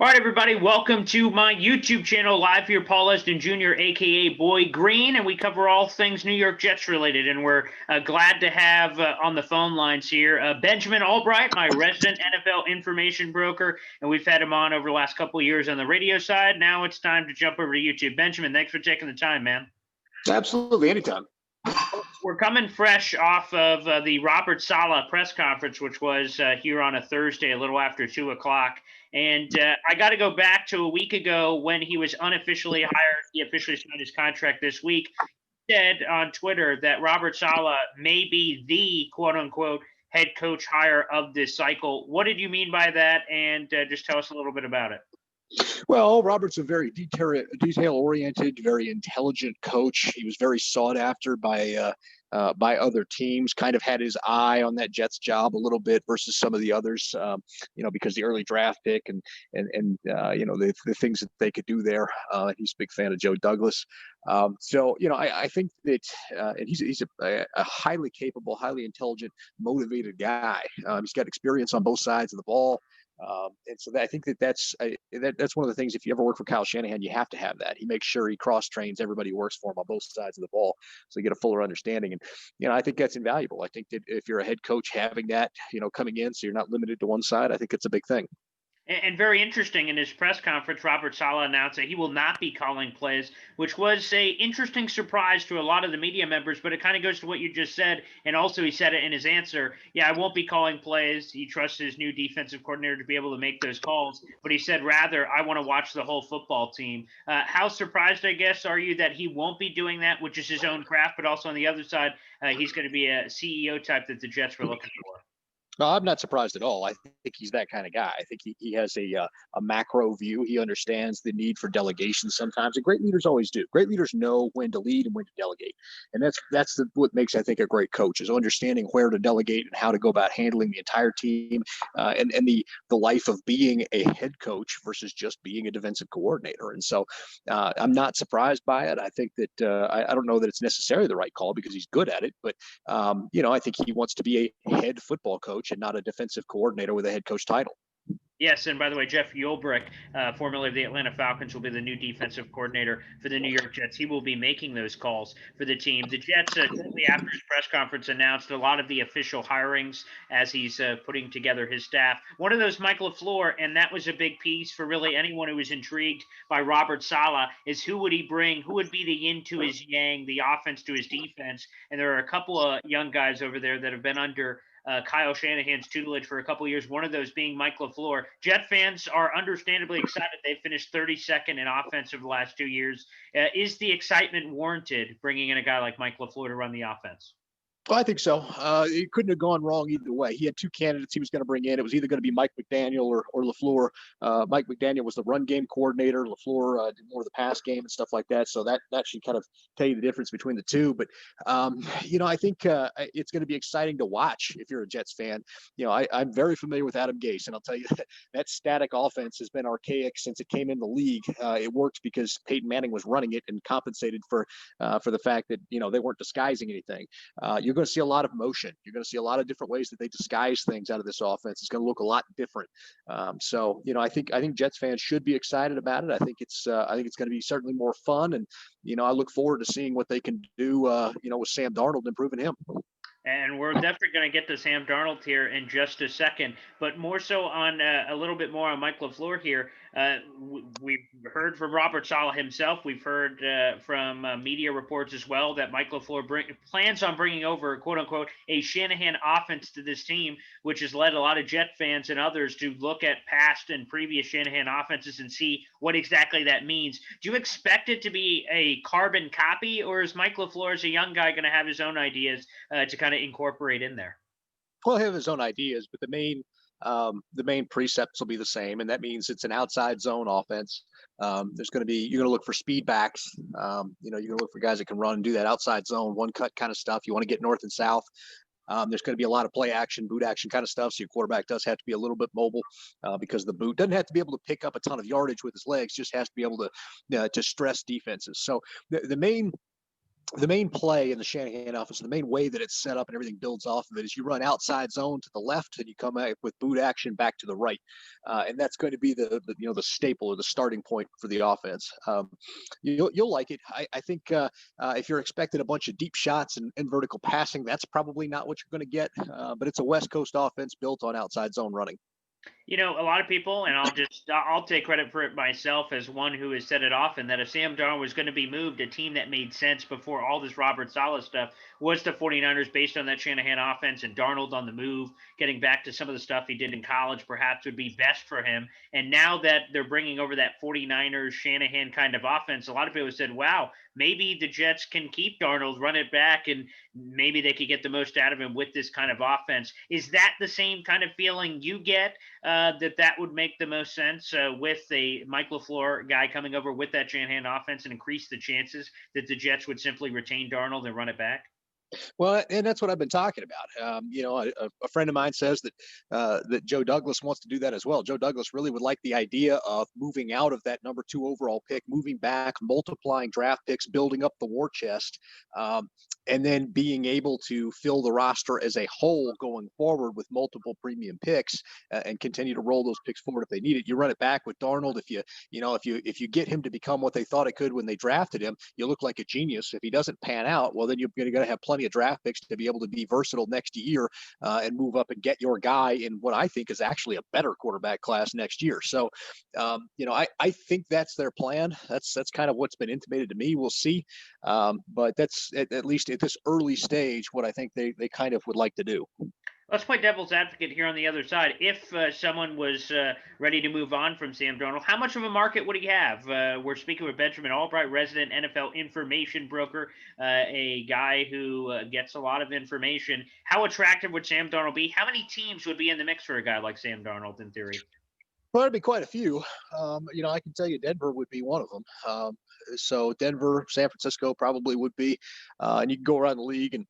All right, everybody, welcome to my YouTube channel, live here, Paul Esden Jr., a.k.a. Boy Green, and we cover all things New York Jets related, and we're glad to have on the phone lines here Benjamin Allbright, my resident NFL information broker, and we've had him on over the last couple of years on the radio side. Now it's time to jump over to YouTube. Benjamin, thanks for taking the time, man. Absolutely, anytime. We're coming fresh off of the Robert Saleh press conference, which was here on a Thursday, a little after 2 o'clock. And I got to go back to a week ago when he was unofficially hired. He officially signed his contract this week. He said on Twitter that Robert Saleh may be the quote-unquote head coach hire of this cycle. What did you mean by that? And just tell us a little bit about it. Well, Robert's a very detail-oriented, very intelligent coach. He was very sought after by other teams. Kind of had his eye on that Jets job a little bit versus some of the others, because the early draft pick and the things that they could do there. He's a big fan of Joe Douglas. I think that and he's a highly capable, highly intelligent, motivated guy. He's got experience on both sides of the ball. And so I think that's one of the things. If you ever work for Kyle Shanahan, you have to have that. He makes sure he cross trains everybody who works for him on both sides of the ball, so you get a fuller understanding. And I think that's invaluable. I think that if you're a head coach, having that coming in, so you're not limited to one side, I think it's a big thing. And very interesting, in his press conference, Robert Saleh announced that he will not be calling plays, which was a interesting surprise to a lot of the media members, but it kind of goes to what you just said. And also he said it in his answer. Yeah, I won't be calling plays. He trusts his new defensive coordinator to be able to make those calls. But he said, rather, I want to watch the whole football team. How surprised, I guess, are you that he won't be doing that, which is his own craft, but also on the other side, he's going to be a CEO type that the Jets were looking for? No, I'm not surprised at all. I think he's that kind of guy. I think he has a macro view. He understands the need for delegation sometimes, and great leaders always do. Great leaders know when to lead and when to delegate, and that's what makes, I think, a great coach, is understanding where to delegate and how to go about handling the entire team, and the life of being a head coach versus just being a defensive coordinator. And so I'm not surprised by it. I think that I don't know that it's necessarily the right call because he's good at it, but I think he wants to be a head football coach and not a defensive coordinator with a head coach title. Yes, and by the way, Jeff Ulbrich, formerly of the Atlanta Falcons, will be the new defensive coordinator for the New York Jets. He will be making those calls for the team. The Jets, shortly after his press conference, announced a lot of the official hirings as he's putting together his staff. One of those, Mike LaFleur, and that was a big piece for really anyone who was intrigued by Robert Saleh, is who would he bring? Who would be the yin to his yang, the offense to his defense? And there are a couple of young guys over there that have been under Kyle Shanahan's tutelage for a couple of years, one of those being Mike LaFleur. Jet fans are understandably excited. They finished 32nd in offense over the last 2 years. Is the excitement warranted bringing in a guy like Mike LaFleur to run the offense? Well, I think so. It couldn't have gone wrong either way. He had two candidates he was going to bring in. It was either going to be Mike McDaniel or LaFleur. Mike McDaniel was the run game coordinator. LaFleur did more of the pass game and stuff like that. So that should kind of tell you the difference between the two. But, I think it's going to be exciting to watch if you're a Jets fan. I'm very familiar with Adam Gase, and I'll tell you that static offense has been archaic since it came in the league. It worked because Peyton Manning was running it and compensated for the fact that, they weren't disguising anything. You're going to see a lot of motion. You're going to see a lot of different ways that they disguise things out of this offense. It's going to look a lot different. I think Jets fans should be excited about it. I think it's going to be certainly more fun, and I look forward to seeing what they can do. With Sam Darnold, improving him. And we're definitely going to get to Sam Darnold here in just a second, but more so on a little bit more on Mike LaFleur here. We've heard from Robert Saleh himself. We've heard from media reports as well that Mike LaFleur plans on bringing over, quote unquote, a Shanahan offense to this team, which has led a lot of Jet fans and others to look at past and previous Shanahan offenses and see what exactly that means. Do you expect it to be a carbon copy, or is Mike LaFleur, as a young guy, going to have his own ideas to kind of incorporate in there? Well, he'll have his own ideas, but the main precepts will be the same, and that means it's an outside zone offense. You're going to look for speed backs. You're going to look for guys that can run and do that outside zone, one cut kind of stuff. You want to get north and south. There's going to be a lot of play action, boot action kind of stuff. So your quarterback does have to be a little bit mobile because the boot doesn't have to be able to pick up a ton of yardage with his legs, just has to be able to stress defenses. So the main the main play in the Shanahan offense, the main way that it's set up and everything builds off of it is you run outside zone to the left and you come out with boot action back to the right, and that's going to be the staple or the starting point for the offense. You'll like it. I think if you're expecting a bunch of deep shots and vertical passing, that's probably not what you're going to get. But it's a West Coast offense built on outside zone running. A lot of people, and I'll take credit for it myself as one who has said it often, that if Sam Darnold was going to be moved, a team that made sense before all this Robert Saleh stuff was the 49ers, based on that Shanahan offense, and Darnold on the move, getting back to some of the stuff he did in college perhaps would be best for him. And now that they're bringing over that 49ers Shanahan kind of offense, a lot of people said, wow, maybe the Jets can keep Darnold, run it back, and maybe they could get the most out of him with this kind of offense. Is that the same kind of feeling you get, that would make the most sense with a Mike LaFleur guy coming over with that Shanahan offense and increase the chances that the Jets would simply retain Darnold and run it back? Well, and that's what I've been talking about. A friend of mine says that Joe Douglas wants to do that as well. Joe Douglas really would like the idea of moving out of that number 2 overall pick, moving back, multiplying draft picks, building up the war chest, and then being able to fill the roster as a whole going forward with multiple premium picks and continue to roll those picks forward if they need it. You run it back with Darnold. If you get him to become what they thought it could when they drafted him, you look like a genius. If he doesn't pan out, well, then you're going to have plenty of draft picks to be able to be versatile next year and move up and get your guy in what I think is actually a better quarterback class next year. So, I think that's their plan. That's kind of what's been intimated to me. We'll see. But that's at least at this early stage what I think they kind of would like to do. Let's play devil's advocate here on the other side. If someone was ready to move on from Sam Darnold, how much of a market would he have? We're speaking with Benjamin Allbright, resident NFL information broker, a guy who gets a lot of information. How attractive would Sam Darnold be? How many teams would be in the mix for a guy like Sam Darnold in theory? Well, there'd be quite a few. I can tell you Denver would be one of them. So Denver, San Francisco probably would be, and you can go around the league and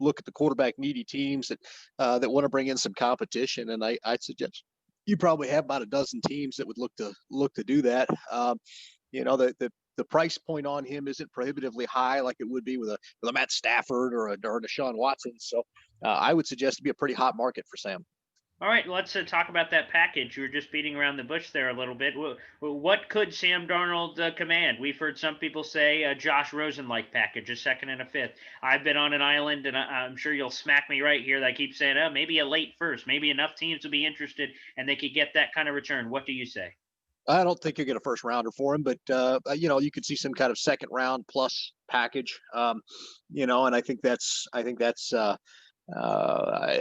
look at the quarterback needy teams that want to bring in some competition. And I'd suggest you probably have about a dozen teams that would look to do that. The price point on him isn't prohibitively high like it would be with a Matt Stafford or a Deshaun Watson. So I would suggest it'd be a pretty hot market for Sam. All right, let's talk about that package. You were just beating around the bush there a little bit. What could Sam Darnold command? We've heard some people say a Josh Rosen-like package, a second and a fifth. I've been on an island, and I'm sure you'll smack me right here. That I keep saying, oh, maybe a late first. Maybe enough teams will be interested, and they could get that kind of return. What do you say? I don't think you get a first rounder for him, but you could see some kind of second round plus package. And I think that's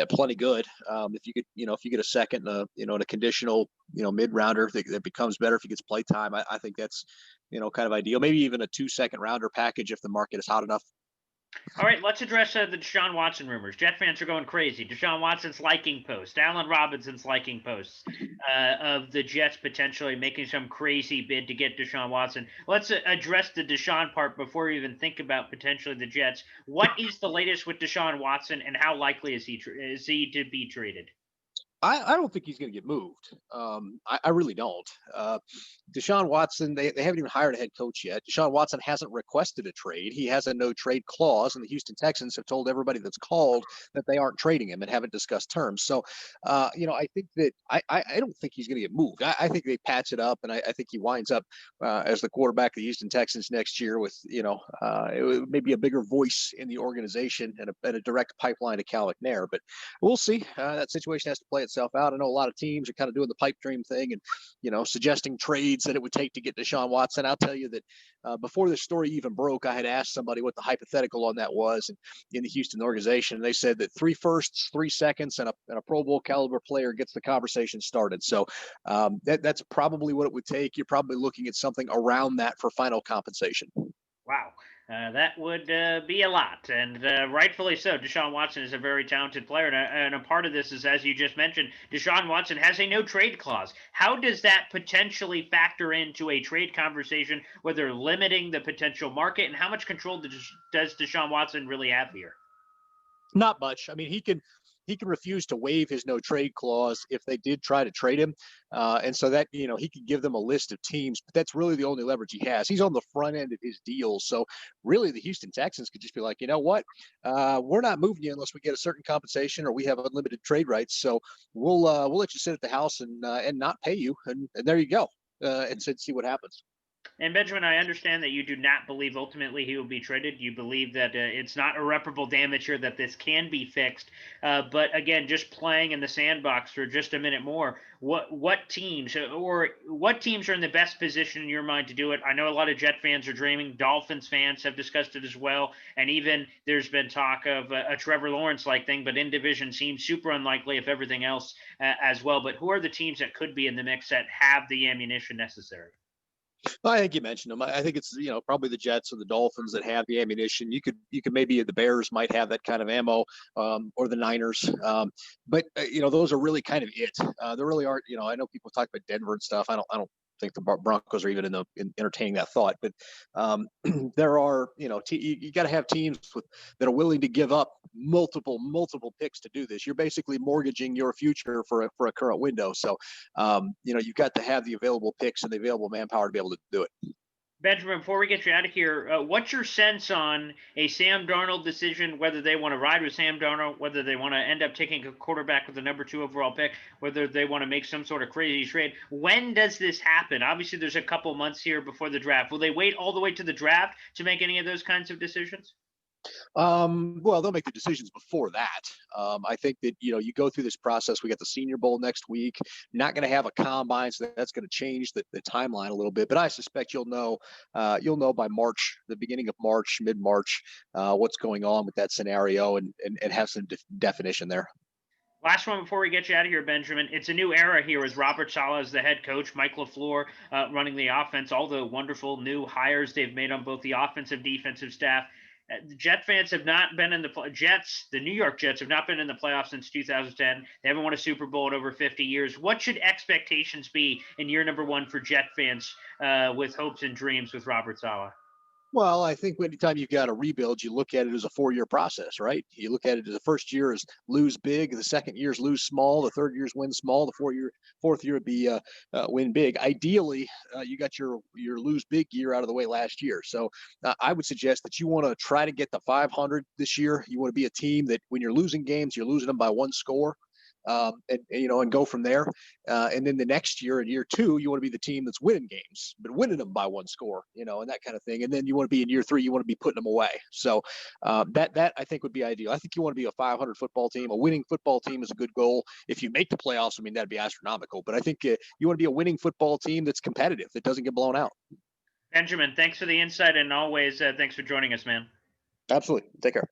plenty good. If you get a second, and a conditional, mid rounder that becomes better if he gets play time. I think that's, kind of ideal. Maybe even a 2 second rounder package if the market is hot enough. All right, let's address the Deshaun Watson rumors. Jet fans are going crazy. Deshaun Watson's liking posts, Allen Robinson's liking posts of the Jets potentially making some crazy bid to get Deshaun Watson. Let's address the Deshaun part before we even think about potentially the Jets. What is the latest with Deshaun Watson, and how likely is he to be traded? I don't think he's going to get moved. I really don't. Deshaun Watson, they haven't even hired a head coach yet. Deshaun Watson hasn't requested a trade. He has a no trade clause, and the Houston Texans have told everybody that's called that they aren't trading him and haven't discussed terms. So, I think that I don't think he's going to get moved. I think they patch it up, and I think he winds up as the quarterback of the Houston Texans next year with, maybe a bigger voice in the organization and a direct pipeline to Cal McNair. But we'll see. That situation has to play itself out. I know a lot of teams are kind of doing the pipe dream thing and, suggesting trades that it would take to get Deshaun Watson. I'll tell you that before this story even broke, I had asked somebody what the hypothetical on that was in the Houston organization. And they said that 3 firsts, 3 seconds, and a Pro Bowl caliber player gets the conversation started. So that's probably what it would take. You're probably looking at something around that for final compensation. Wow. That would be a lot, and rightfully so. Deshaun Watson is a very talented player, and a part of this is, as you just mentioned, Deshaun Watson has a no-trade clause. How does that potentially factor into a trade conversation, whether limiting the potential market, and how much control does Deshaun Watson really have here? Not much. I mean, he can refuse to waive his no trade clause if they did try to trade him. And so that, he could give them a list of teams, but that's really the only leverage he has. He's on the front end of his deal. So really the Houston Texans could just be like, you know what? We're not moving you unless we get a certain compensation or we have unlimited trade rights. So we'll let you sit at the house and not pay you. And there you go. And see what happens. And Benjamin, I understand that you do not believe ultimately he will be traded. You believe that it's not irreparable damage here, that this can be fixed. But again, just playing in the sandbox for just a minute more, what teams are in the best position in your mind to do it? I know a lot of Jet fans are dreaming. Dolphins fans have discussed it as well. And even there's been talk of a Trevor Lawrence-like thing, but in division seems super unlikely if everything else as well. But who are the teams that could be in the mix that have the ammunition necessary? I think you mentioned them. I think it's probably the Jets or the Dolphins that have the ammunition. You could maybe the Bears might have that kind of ammo, or the Niners. But those are really kind of it. There really aren't. I know people talk about Denver and stuff. I don't think the Broncos are even in entertaining that thought. But there are you got to have teams that are willing to give up multiple picks to do this. You're basically mortgaging your future for a current window. So you've got to have the available picks and the available manpower to be able to do it. Benjamin, before we get you out of here, what's your sense on a Sam Darnold decision, whether they want to ride with Sam Darnold, whether they want to end up taking a quarterback with the number 2 overall pick, whether they want to make some sort of crazy trade? When does this happen? Obviously, there's a couple months here before the draft. Will they wait all the way to the draft to make any of those kinds of decisions? Well, they'll make the decisions before that. I think that you go through this process. We got the Senior Bowl next week. Not going to have a combine, so that's going to change the timeline a little bit. But I suspect you'll know by March, the beginning of March, mid-March, what's going on with that scenario, and have some definition there. Last one before we get you out of here, Benjamin. It's a new era here as Robert Saleh is the head coach, Mike LaFleur running the offense, all the wonderful new hires they've made on both the offensive, defensive staff. The Jet fans have not been in the New York Jets have not been in the playoffs since 2010. They haven't won a Super Bowl in over 50 years. What should expectations be in year number 1 for Jet fans with hopes and dreams with Robert Saleh? Well, I think anytime you've got a rebuild, you look at it as a 4-year process, right? You look at it as the first year is lose big, the second year is lose small, the third year is win small, the fourth year would be win big. Ideally, you got your lose big year out of the way last year. So I would suggest that you want to try to get the 500 this year. You want to be a team that when you're losing games, you're losing them by 1 score. And go from there. And then the next year, in year 2, you want to be the team that's winning games, but winning them by 1 score, and that kind of thing. And then you want to be in year 3, you want to be putting them away. So that I think would be ideal. I think you want to be a 500 football team. A winning football team is a good goal. If you make the playoffs, that'd be astronomical. But I think you want to be a winning football team that's competitive, that doesn't get blown out. Benjamin, thanks for the insight, and always thanks for joining us, man. Absolutely. Take care.